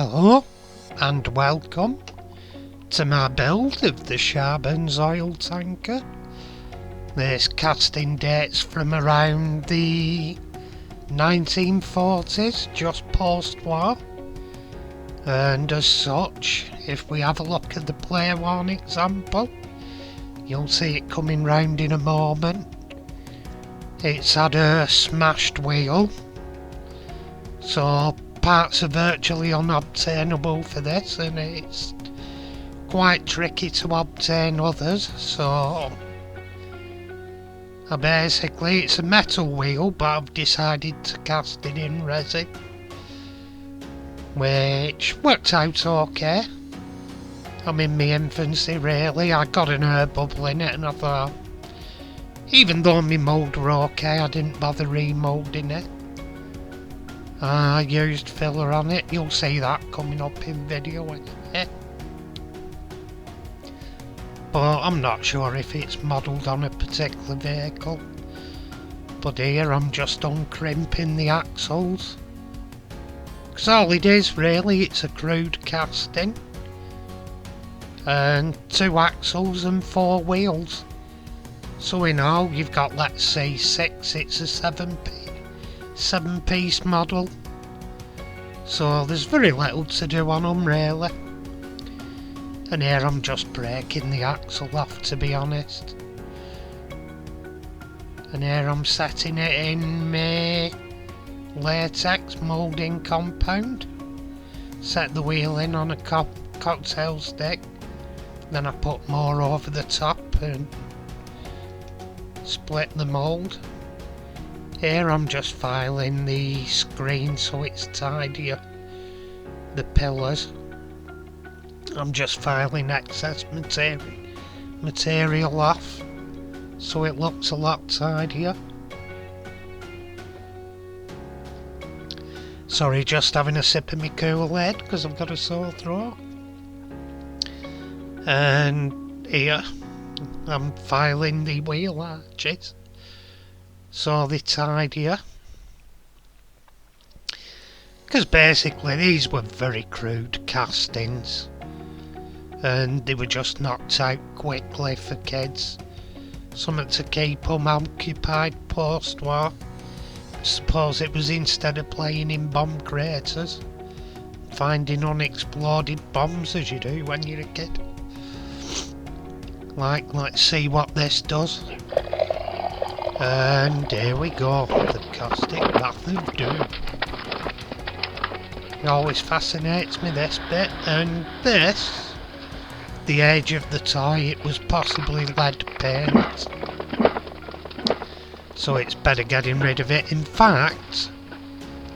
Hello and welcome to my build of the Charbens oil tanker. This casting dates from around the 1940s, just post-war, and as such, if we have a look at the player one example, you'll see it coming round in a moment. It's had a smashed wheel, so parts are virtually unobtainable for this, and it's quite tricky to obtain others, so basically it's a metal wheel, but I've decided to cast it in resin, which worked out okay. I'm in my infancy really. I got an air bubble in it and I thought, even though my mould were okay, I didn't bother remoulding it. I used filler on it, you'll see that coming up in video in a minute. But I'm not sure if it's modelled on a particular vehicle. But here I'm just uncrimping the axles. Because all it is really, it's a crude casting. And 2 axles and 4 wheels. So in all you've got, let's say 6, it's a 7-piece model. So there's very little to do on them really. And here I'm just breaking the axle off, to be honest. And here I'm setting it in my latex moulding compound. Set the wheel in on a cocktail stick. Then I put more over the top and split the mould. Here I'm just filing the screen so it's tidier. The pillars. I'm just filing excess material off so it looks a lot tidier. Sorry, just having a sip of my Kool-Aid because I've got a sore throat. And here I'm filing the wheel arches so they're tidier. Because basically these were very crude castings. And they were just knocked out quickly for kids. Something to keep them occupied post-war. I suppose it was instead of playing in bomb craters, finding unexploded bombs as you do when you're a kid. Like, let's see what this does. And here we go, the caustic bath of doom. It always fascinates me, this bit, and this. The age of the toy, it was possibly lead paint, so it's better getting rid of it. In fact,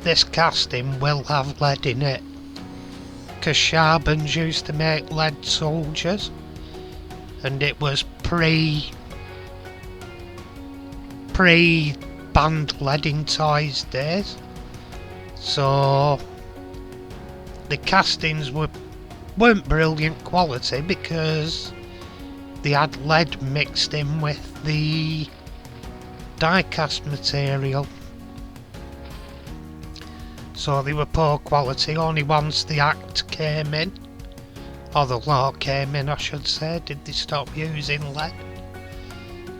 this casting will have lead in it, because Charbens used to make lead soldiers, and it was pre-banned lead in toys days, so the castings weren't brilliant quality because they had lead mixed in with the die-cast material, so they were poor quality. Only once the Act came in, or the law came in I should say, did they stop using lead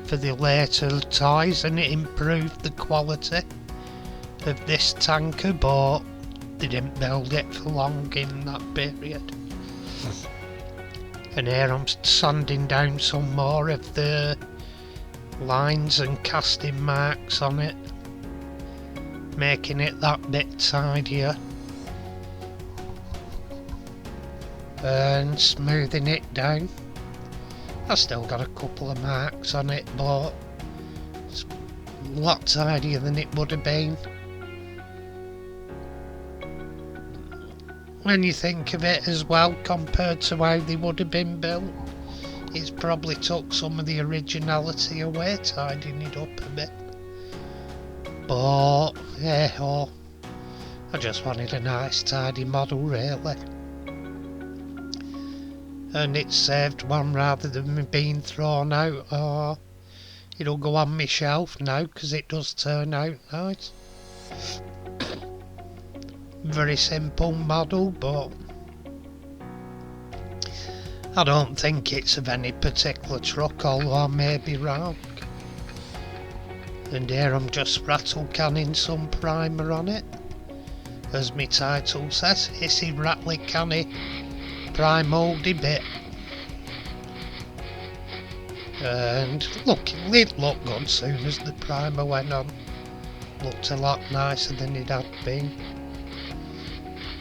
for the later toys, and it improved the quality of this tanker, but they didn't build it for long in that period. And here I'm sanding down some more of the lines and casting marks on it, making it that bit tidier, and smoothing it down. I've still got a couple of marks on it, but it's a lot tidier than it would have been. When you think of it as well, compared to how they would have been built, it's probably took some of the originality away, tidying it up a bit. But, I just wanted a nice tidy model really. And it saved one rather than me being thrown out, or it'll go on my shelf now because it does turn out nice. very simple model, but I don't think it's of any particular truck, although I may be wrong. And here I'm just rattle canning some primer on it. As my title says, hissy rattly canny prime mouldy bit. And look, it looked good soon as the primer went on. Looked a lot nicer than it had been.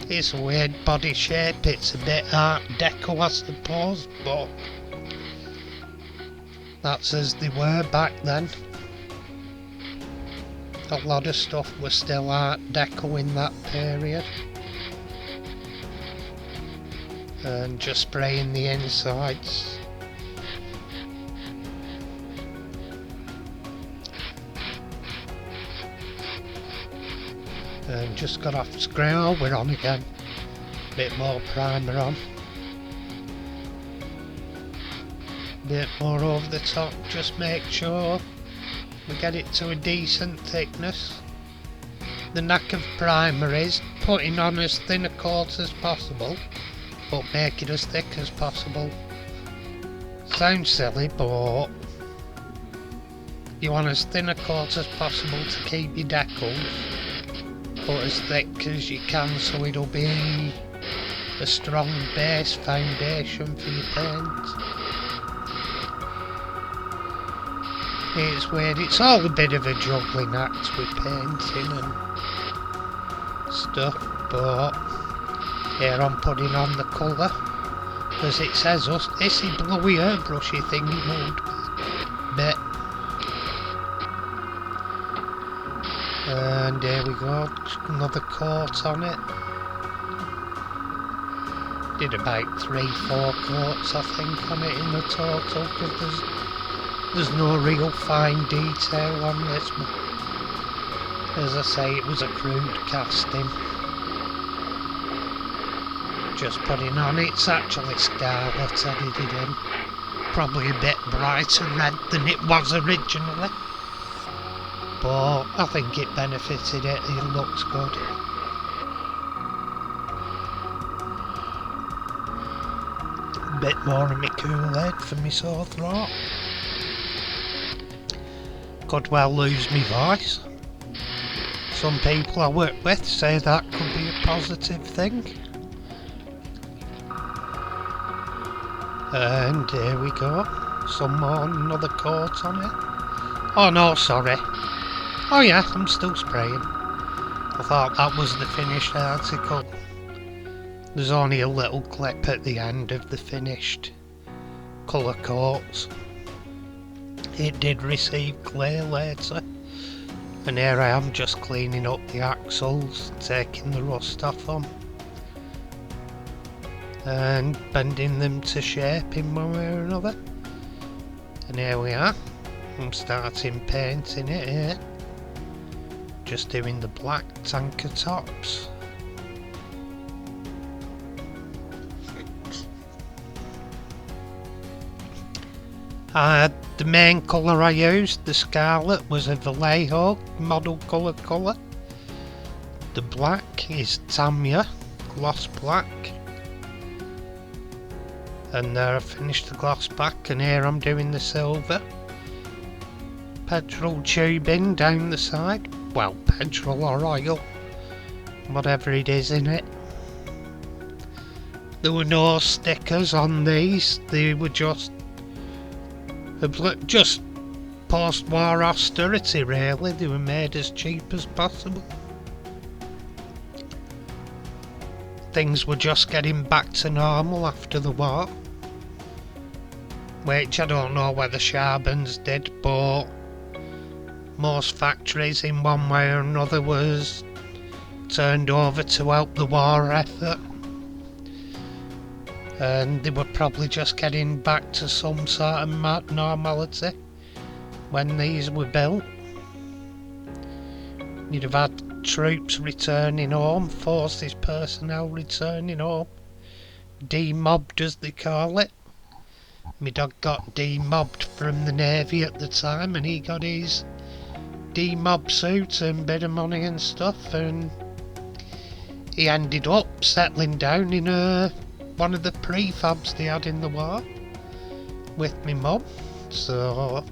It's a weird body shape, it's a bit art deco I suppose, but that's as they were back then. A lot of stuff was still art deco in that period. And just spraying the insides. And just got off screen. Oh, we're on again. Bit more primer on. Bit more over the top. Just make sure we get it to a decent thickness. The knack of primer is putting on as thin a coat as possible, but make it as thick as possible. Sounds silly, but you want as thin a coat as possible to keep your decals, but as thick as you can so it'll be a strong base foundation for your paint. It's weird, it's all a bit of a juggling act with painting and stuff, but here I'm putting on the colour, as it says, this is blowy airbrushy thingy mood bit. And there we go, another coat on it. Did about 3-4 coats I think on it in the total, because there's no real fine detail on this one. As I say, it was a crude casting. Just putting on, it's actually scarlet added in. Probably a bit brighter red than it was originally. But I think it benefited it, it looks good. A bit more of my Kool-Aid for my sore throat. Could well lose my voice. Some people I work with say that could be a positive thing. And here we go. Some more, another coat on it. Oh no, sorry. Oh yeah, I'm still spraying. I thought that was the finished article. There's only a little clip at the end of the finished colour coats. It did receive clear later. And here I am just cleaning up the axles, taking the rust off them. And bending them to shape in one way or another. And here we are. I'm starting painting it here. Just doing the black tanker tops. The main colour I used, the scarlet, was a Vallejo model colour. The black is Tamiya gloss black. And there I finished the gloss back, and here I'm doing the silver. Petrol tubing down the side. Well, petrol or oil, whatever it is in it. There were no stickers on these, they were just post-war austerity really, they were made as cheap as possible. Things were just getting back to normal after the war. Which I don't know whether Charbens did, but most factories in one way or another was turned over to help the war effort. And they were probably just getting back to some sort of normality when these were built. You'd have had troops returning home, forces personnel returning home, demobbed as they call it. My dog got demobbed from the Navy at the time, and he got his demob suit and bit of money and stuff, and he ended up settling down in one of the prefabs they had in the war with me mum. So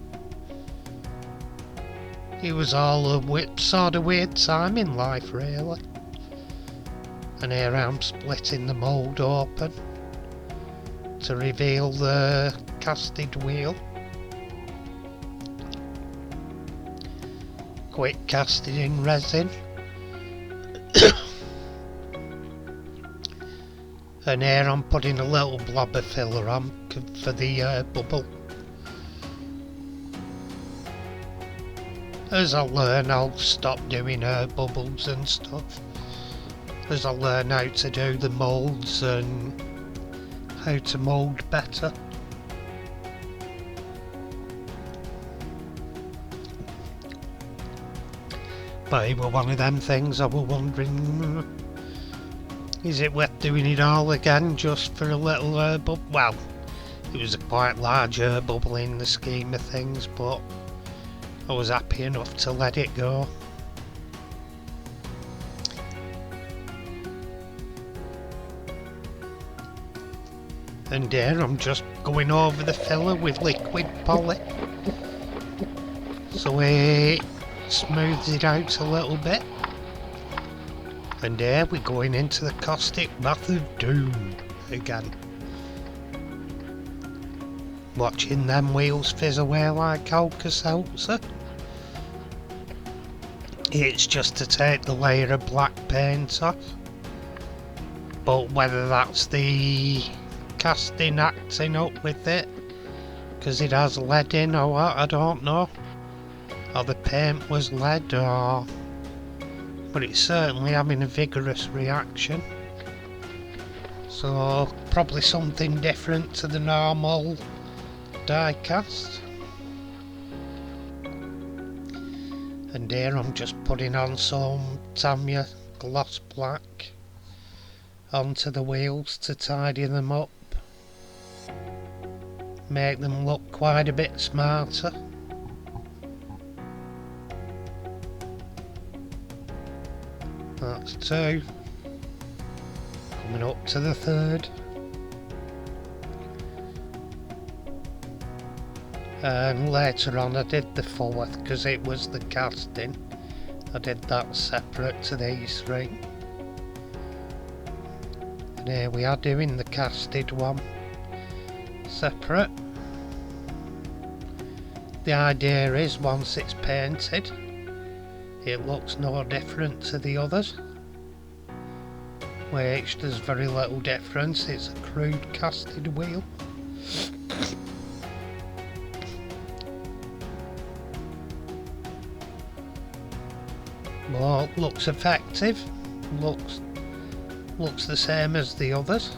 it was all a sort of weird time in life, really. And here I'm splitting the mould open to reveal the casted wheel. Quick casted in resin. And here I'm putting a little blob of filler on for the bubble. As I learn, I'll stop doing bubbles and stuff. As I learn how to do the moulds and how to mould better. But it were one of them things I were wondering, is it worth doing it all again just for a little bubble? Well, it was a quite large bubble in the scheme of things, but I was happy enough to let it go. And here I'm just going over the filler with liquid poly, so it smooths it out a little bit. And here we're going into the caustic bath of doom again. Watching them wheels fizz away like Alka-Seltzer. It's just to take the layer of black paint off. But whether that's the casting acting up with it, because it has lead in or what, I don't know. Or the paint was lead, or... but it's certainly having a vigorous reaction. So probably something different to the normal die cast. And here I'm just putting on some Tamiya gloss black onto the wheels to tidy them up, make them look quite a bit smarter. That's two. Coming up to the third. And later on I did the fourth because it was the casting. I did that separate to these three. And here we are doing the casted one separate. The idea is once it's painted, it looks no different to the others, which there's very little difference. It's a crude casted wheel. Well, looks effective, looks the same as the others.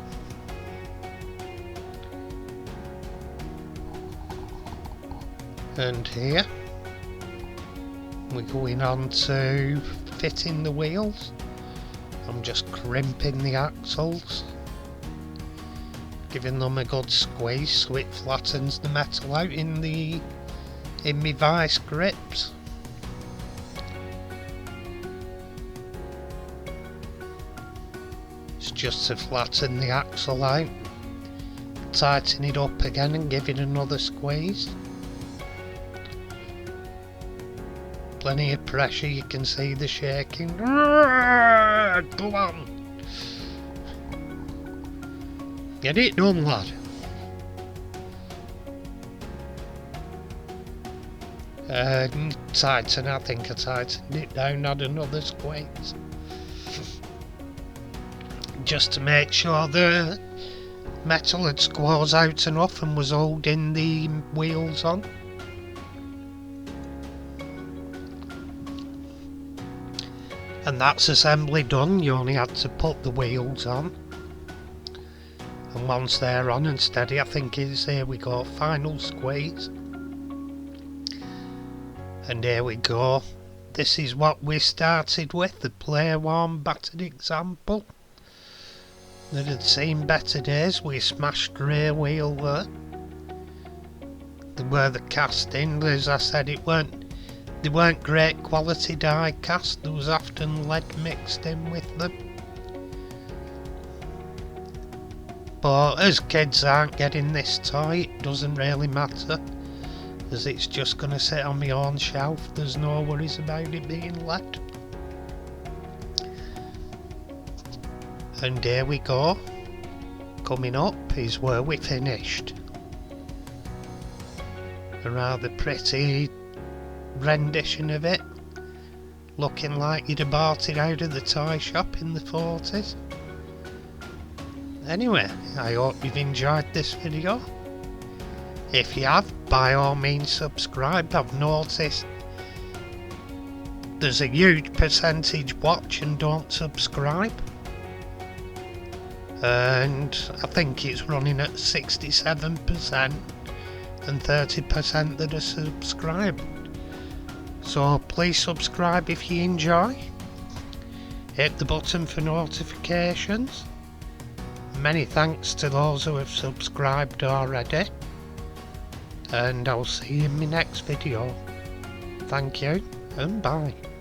And here we're going on to fitting the wheels. I'm just crimping the axles, giving them a good squeeze so it flattens the metal out in my vice grips. It's just to flatten the axle out, tighten it up again and give it another squeeze. Plenty of pressure, you can see the shaking. Go on! Get it done, lad. Tighten, I think I tightened it down, had another squeeze. Just to make sure the metal had squoze out enough and was holding the wheels on. And that's assembly done. You only had to put the wheels on, and once they're on and steady, I think it's here we go, final squeeze. And here we go. This is what we started with, the play worn battered example that had seen better days. We smashed the rear wheel there. They were the casting, as I said, they weren't great quality die cast. There was often lead mixed in with them. But as kids aren't getting this toy, it doesn't really matter, as it's just going to sit on my own shelf. There's no worries about it being left. And there we go. Coming up is where we finished. A rather pretty rendition of it, looking like you'd have bought it out of the toy shop in the 40s. Anyway, I hope you've enjoyed this video. If you have, by all means subscribe. I've noticed there's a huge percentage watch and don't subscribe. And I think it's running at 67% and 30% that are subscribed. So please subscribe if you enjoy. Hit the button for notifications. Many thanks to those who have subscribed already. And I'll see you in my next video. Thank you and bye.